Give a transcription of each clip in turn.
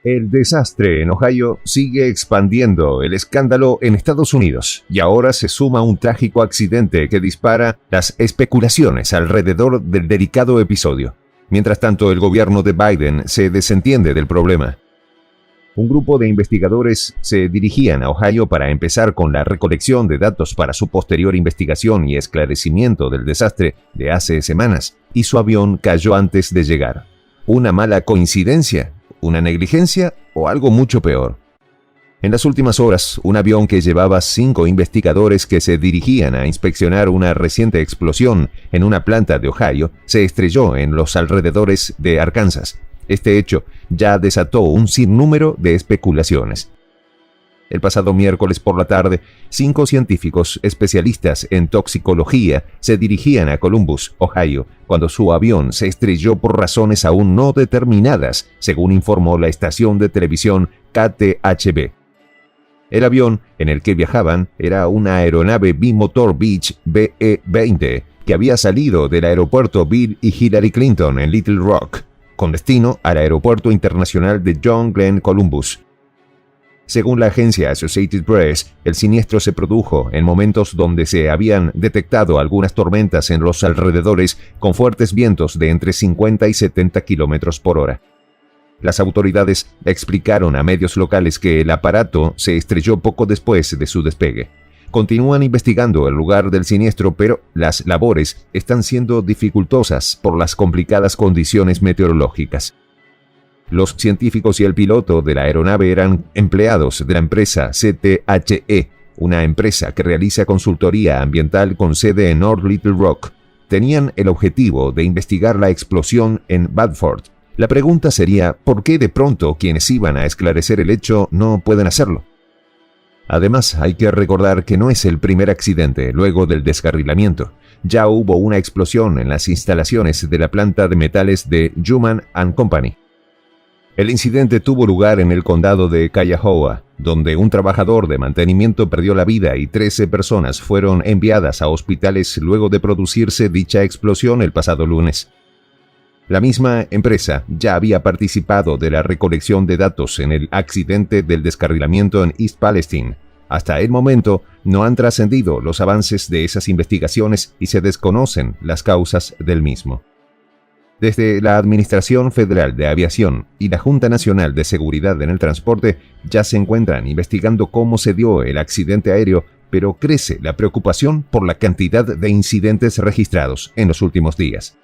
El desastre en Ohio sigue expandiendo el escándalo en Estados Unidos y ahora se suma un trágico accidente que dispara las especulaciones alrededor del delicado episodio. Mientras tanto, el gobierno de Biden se desentiende del problema. Un grupo de investigadores se dirigían a Ohio para empezar con la recolección de datos para su posterior investigación y esclarecimiento del desastre de hace semanas, y su avión cayó antes de llegar. ¿Una mala coincidencia? ¿Una negligencia o algo mucho peor? En las últimas horas, un avión que llevaba 5 investigadores que se dirigían a inspeccionar una reciente explosión en una planta de Ohio se estrelló en los alrededores de Arkansas. Este hecho ya desató un sinnúmero de especulaciones. El pasado miércoles por la tarde, 5 científicos especialistas en toxicología se dirigían a Columbus, Ohio, cuando su avión se estrelló por razones aún no determinadas, según informó la estación de televisión KTHB. El avión en el que viajaban era una aeronave bimotor Beech BE-20 que había salido del aeropuerto Bill y Hillary Clinton en Little Rock, con destino al aeropuerto internacional de John Glenn Columbus. Según la agencia Associated Press, el siniestro se produjo en momentos donde se habían detectado algunas tormentas en los alrededores con fuertes vientos de entre 50 y 70 kilómetros por hora. Las autoridades explicaron a medios locales que el aparato se estrelló poco después de su despegue. Continúan investigando el lugar del siniestro, pero las labores están siendo dificultosas por las complicadas condiciones meteorológicas. Los científicos y el piloto de la aeronave eran empleados de la empresa CTHE, una empresa que realiza consultoría ambiental con sede en North Little Rock. Tenían el objetivo de investigar la explosión en Bedford. La pregunta sería, ¿por qué de pronto quienes iban a esclarecer el hecho no pueden hacerlo? Además, hay que recordar que no es el primer accidente luego del descarrilamiento. Ya hubo una explosión en las instalaciones de la planta de metales de Human & Company. El incidente tuvo lugar en el condado de Cuyahoga, donde un trabajador de mantenimiento perdió la vida y 13 personas fueron enviadas a hospitales luego de producirse dicha explosión el pasado lunes. La misma empresa ya había participado de la recolección de datos en el accidente del descarrilamiento en East Palestine. Hasta el momento no han trascendido los avances de esas investigaciones y se desconocen las causas del mismo. Desde la Administración Federal de Aviación y la Junta Nacional de Seguridad en el Transporte ya se encuentran investigando cómo se dio el accidente aéreo, pero crece la preocupación por la cantidad de incidentes registrados en los últimos días.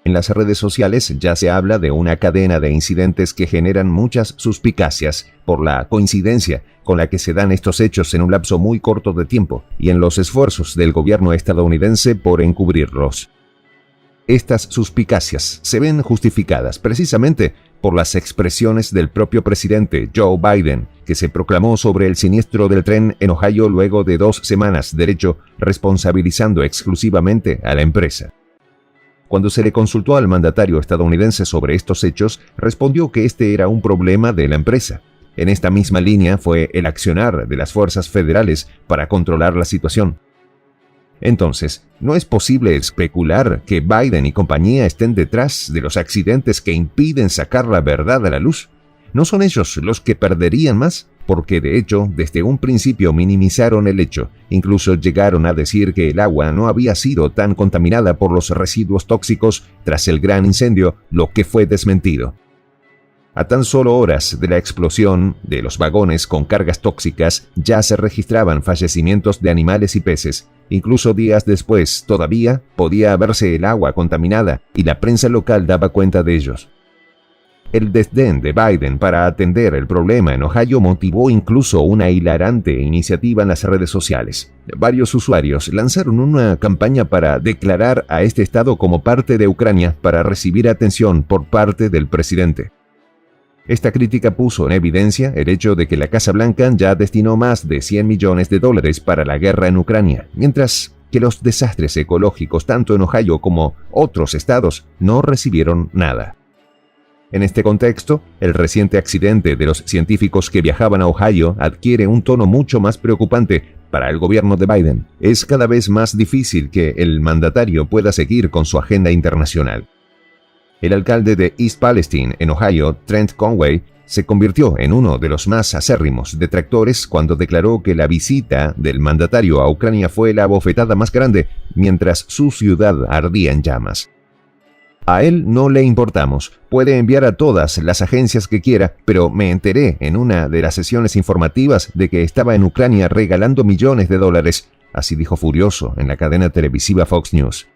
En las redes sociales ya se habla de una cadena de incidentes que generan muchas suspicacias por la coincidencia con la que se dan estos hechos en un lapso muy corto de tiempo y en los esfuerzos del gobierno estadounidense por encubrirlos. Estas suspicacias se ven justificadas precisamente por las expresiones del propio presidente Joe Biden, que se proclamó sobre el siniestro del tren en Ohio luego de 2 semanas de hecho, responsabilizando exclusivamente a la empresa. Cuando se le consultó al mandatario estadounidense sobre estos hechos, respondió que este era un problema de la empresa. En esta misma línea fue el accionar de las fuerzas federales para controlar la situación. Entonces, ¿no es posible especular que Biden y compañía estén detrás de los accidentes que impiden sacar la verdad a la luz? ¿No son ellos los que perderían más? Porque de hecho, desde un principio minimizaron el hecho. Incluso llegaron a decir que el agua no había sido tan contaminada por los residuos tóxicos tras el gran incendio, lo que fue desmentido. A tan solo horas de la explosión de los vagones con cargas tóxicas, ya se registraban fallecimientos de animales y peces. Incluso días después, todavía podía verse el agua contaminada y la prensa local daba cuenta de ellos. El desdén de Biden para atender el problema en Ohio motivó incluso una hilarante iniciativa en las redes sociales. Varios usuarios lanzaron una campaña para declarar a este estado como parte de Ucrania para recibir atención por parte del presidente. Esta crítica puso en evidencia el hecho de que la Casa Blanca ya destinó más de $100 millones para la guerra en Ucrania, mientras que los desastres ecológicos tanto en Ohio como otros estados no recibieron nada. En este contexto, el reciente accidente de los científicos que viajaban a Ohio adquiere un tono mucho más preocupante para el gobierno de Biden. Es cada vez más difícil que el mandatario pueda seguir con su agenda internacional. El alcalde de East Palestine, en Ohio, Trent Conway, se convirtió en uno de los más acérrimos detractores cuando declaró que la visita del mandatario a Ucrania fue la bofetada más grande mientras su ciudad ardía en llamas. A él no le importamos, puede enviar a todas las agencias que quiera, pero me enteré en una de las sesiones informativas de que estaba en Ucrania regalando millones de dólares, así dijo furioso en la cadena televisiva Fox News.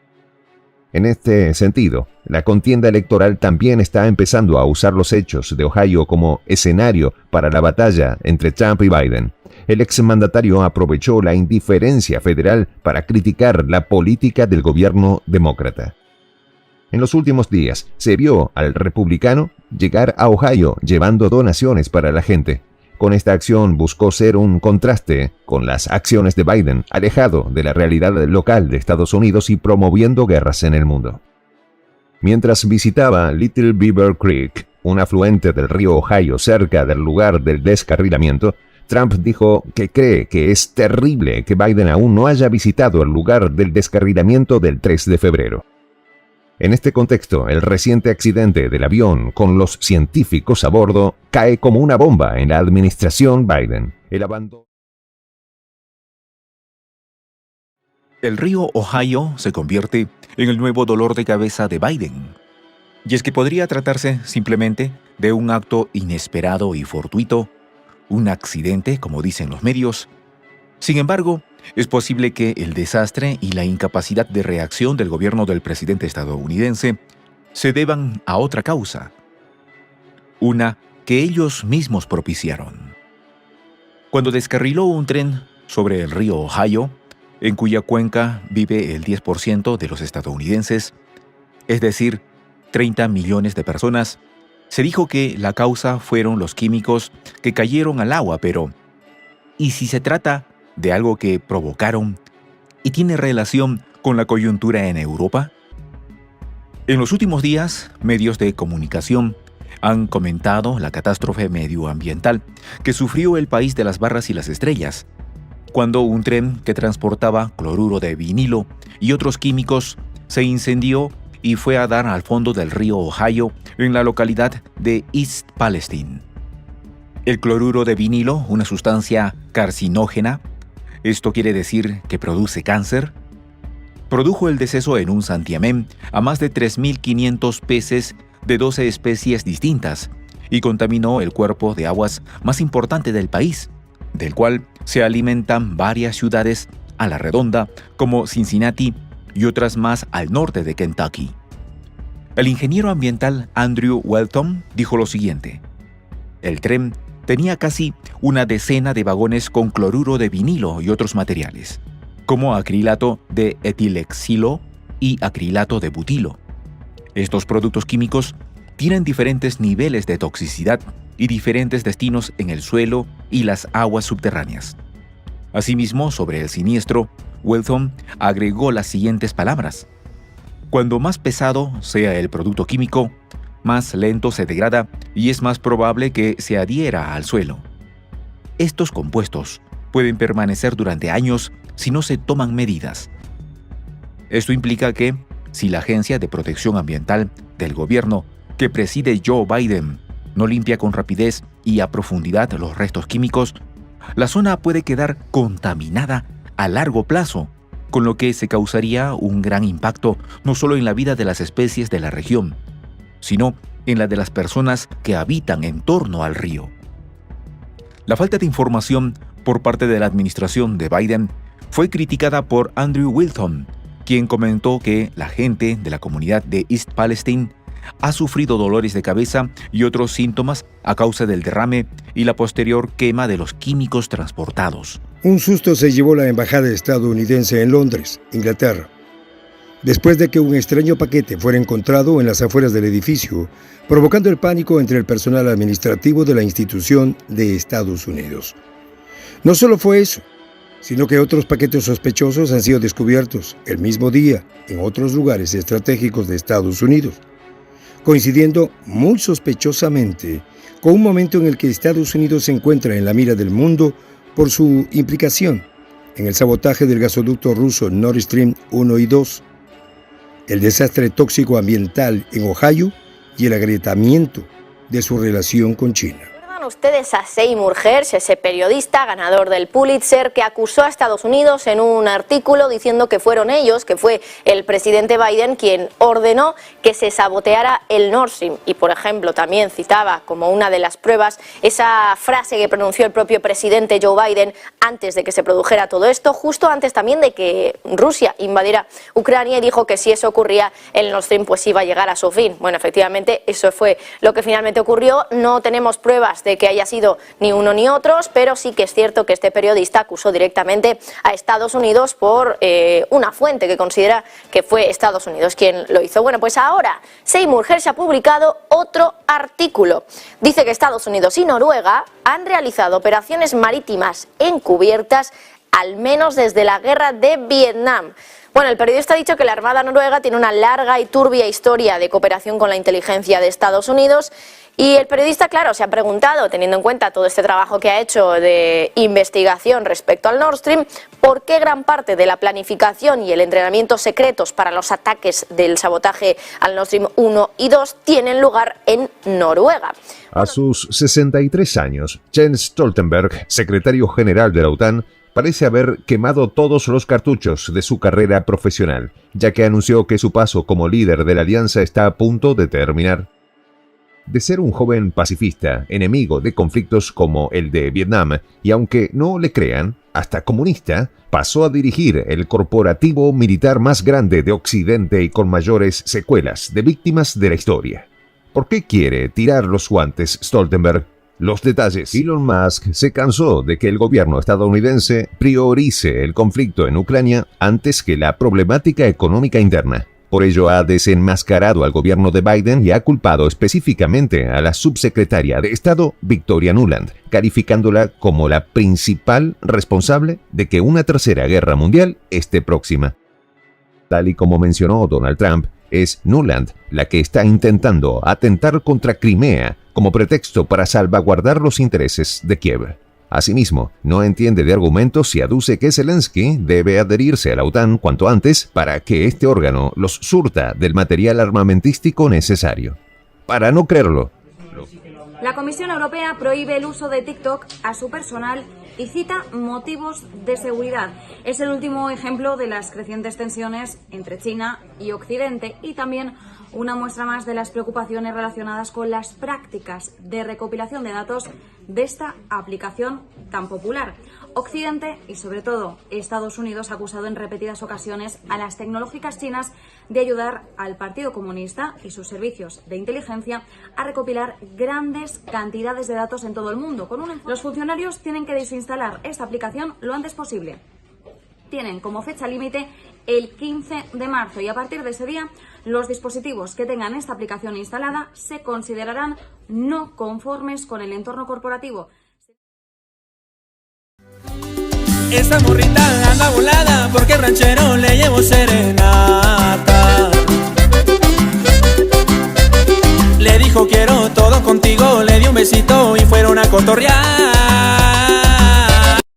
En este sentido, la contienda electoral también está empezando a usar los hechos de Ohio como escenario para la batalla entre Trump y Biden. El exmandatario aprovechó la indiferencia federal para criticar la política del gobierno demócrata. En los últimos días, se vio al republicano llegar a Ohio llevando donaciones para la gente. Con esta acción buscó ser un contraste con las acciones de Biden, alejado de la realidad local de Estados Unidos y promoviendo guerras en el mundo. Mientras visitaba Little Beaver Creek, un afluente del río Ohio cerca del lugar del descarrilamiento, Trump dijo que cree que es terrible que Biden aún no haya visitado el lugar del descarrilamiento del 3 de febrero. En este contexto, el reciente accidente del avión con los científicos a bordo cae como una bomba en la administración Biden. El río Ohio se convierte en el nuevo dolor de cabeza de Biden. Y es que podría tratarse simplemente de un acto inesperado y fortuito, un accidente, como dicen los medios. Sin embargo, es posible que el desastre y la incapacidad de reacción del gobierno del presidente estadounidense se deban a otra causa, una que ellos mismos propiciaron. Cuando descarriló un tren sobre el río Ohio, en cuya cuenca vive el 10% de los estadounidenses, es decir, 30 millones de personas, se dijo que la causa fueron los químicos que cayeron al agua, pero ¿y si se trata de algo que provocaron y tiene relación con la coyuntura en Europa? En los últimos días, medios de comunicación han comentado la catástrofe medioambiental que sufrió el país de las barras y las estrellas, cuando un tren que transportaba cloruro de vinilo y otros químicos se incendió y fue a dar al fondo del río Ohio en la localidad de East Palestine. El cloruro de vinilo, una sustancia carcinógena, esto quiere decir que produce cáncer, produjo el deceso en un santiamén a más de 3.500 peces de 12 especies distintas y contaminó el cuerpo de aguas más importante del país, del cual se alimentan varias ciudades a la redonda como Cincinnati y otras más al norte de Kentucky. El ingeniero ambiental Andrew Welton dijo lo siguiente: el tren tenía casi una decena de vagones con cloruro de vinilo y otros materiales, como acrilato de etilexilo y acrilato de butilo. Estos productos químicos tienen diferentes niveles de toxicidad y diferentes destinos en el suelo y las aguas subterráneas. Asimismo, sobre el siniestro, Welton agregó las siguientes palabras: cuando más pesado sea el producto químico, más lento se degrada y es más probable que se adhiera al suelo. Estos compuestos pueden permanecer durante años si no se toman medidas. Esto implica que, si la Agencia de Protección Ambiental del gobierno que preside Joe Biden no limpia con rapidez y a profundidad los restos químicos, la zona puede quedar contaminada a largo plazo, con lo que se causaría un gran impacto no solo en la vida de las especies de la región, sino en la de las personas que habitan en torno al río. La falta de información por parte de la administración de Biden fue criticada por Andrew Wilton, quien comentó que la gente de la comunidad de East Palestine ha sufrido dolores de cabeza y otros síntomas a causa del derrame y la posterior quema de los químicos transportados. Un susto se llevó la embajada estadounidense en Londres, Inglaterra, después de que un extraño paquete fuera encontrado en las afueras del edificio, provocando el pánico entre el personal administrativo de la institución de Estados Unidos. No solo fue eso, sino que otros paquetes sospechosos han sido descubiertos el mismo día en otros lugares estratégicos de Estados Unidos, coincidiendo muy sospechosamente con un momento en el que Estados Unidos se encuentra en la mira del mundo por su implicación en el sabotaje del gasoducto ruso Nord Stream 1 y 2, el desastre tóxico ambiental en Ohio y el agrietamiento de su relación con China. Ustedes a Seymour Hersh, ese periodista ganador del Pulitzer, que acusó a Estados Unidos en un artículo diciendo que fueron ellos, que fue el presidente Biden quien ordenó que se saboteara el Nord Stream. Y, por ejemplo, también citaba como una de las pruebas esa frase que pronunció el propio presidente Joe Biden antes de que se produjera todo esto, justo antes también de que Rusia invadiera Ucrania, y dijo que si eso ocurría, el Nord Stream pues iba a llegar a su fin. Bueno, efectivamente, eso fue lo que finalmente ocurrió. No tenemos pruebas de que haya sido ni uno ni otros, pero sí que es cierto que este periodista acusó directamente a Estados Unidos por una fuente que considera que fue Estados Unidos quien lo hizo. Bueno, pues ahora Seymour Hersh ha publicado otro artículo. Dice que Estados Unidos y Noruega han realizado operaciones marítimas encubiertas al menos desde la guerra de Vietnam. Bueno, el periodista ha dicho que la Armada noruega tiene una larga y turbia historia de cooperación con la inteligencia de Estados Unidos. Y el periodista, claro, se ha preguntado, teniendo en cuenta todo este trabajo que ha hecho de investigación respecto al Nord Stream, por qué gran parte de la planificación y el entrenamiento secretos para los ataques del sabotaje al Nord Stream 1 y 2 tienen lugar en Noruega. A sus 63 años, Jens Stoltenberg, secretario general de la OTAN, parece haber quemado todos los cartuchos de su carrera profesional, ya que anunció que su paso como líder de la alianza está a punto de terminar. De ser un joven pacifista, enemigo de conflictos como el de Vietnam, y aunque no le crean, hasta comunista, pasó a dirigir el corporativo militar más grande de Occidente y con mayores secuelas de víctimas de la historia. ¿Por qué quiere tirar los guantes Stoltenberg? Los detalles. Elon Musk se cansó de que el gobierno estadounidense priorice el conflicto en Ucrania antes que la problemática económica interna. Por ello ha desenmascarado al gobierno de Biden y ha culpado específicamente a la subsecretaria de Estado, Victoria Nuland, calificándola como la principal responsable de que una tercera guerra mundial esté próxima. Tal y como mencionó Donald Trump, es Nuland la que está intentando atentar contra Crimea como pretexto para salvaguardar los intereses de Kiev. Asimismo, no entiende de argumentos y aduce que Zelensky debe adherirse a la OTAN cuanto antes para que este órgano los surta del material armamentístico necesario. Para no creerlo. La Comisión Europea prohíbe el uso de TikTok a su personal y cita motivos de seguridad. Es el último ejemplo de las crecientes tensiones entre China y Occidente y también una muestra más de las preocupaciones relacionadas con las prácticas de recopilación de datos de esta aplicación tan popular. Occidente y sobre todo Estados Unidos ha acusado en repetidas ocasiones a las tecnológicas chinas de ayudar al Partido Comunista y sus servicios de inteligencia a recopilar grandes cantidades de datos en todo el mundo. Los funcionarios tienen que desinstalar esta aplicación lo antes posible. Tienen como fecha límite el 15 de marzo y a partir de ese día los dispositivos que tengan esta aplicación instalada se considerarán no conformes con el entorno corporativo. Esa morrita anda volada porque el ranchero le llevó serenata. Le dijo quiero todo contigo, le dio un besito y fueron a cotorrear.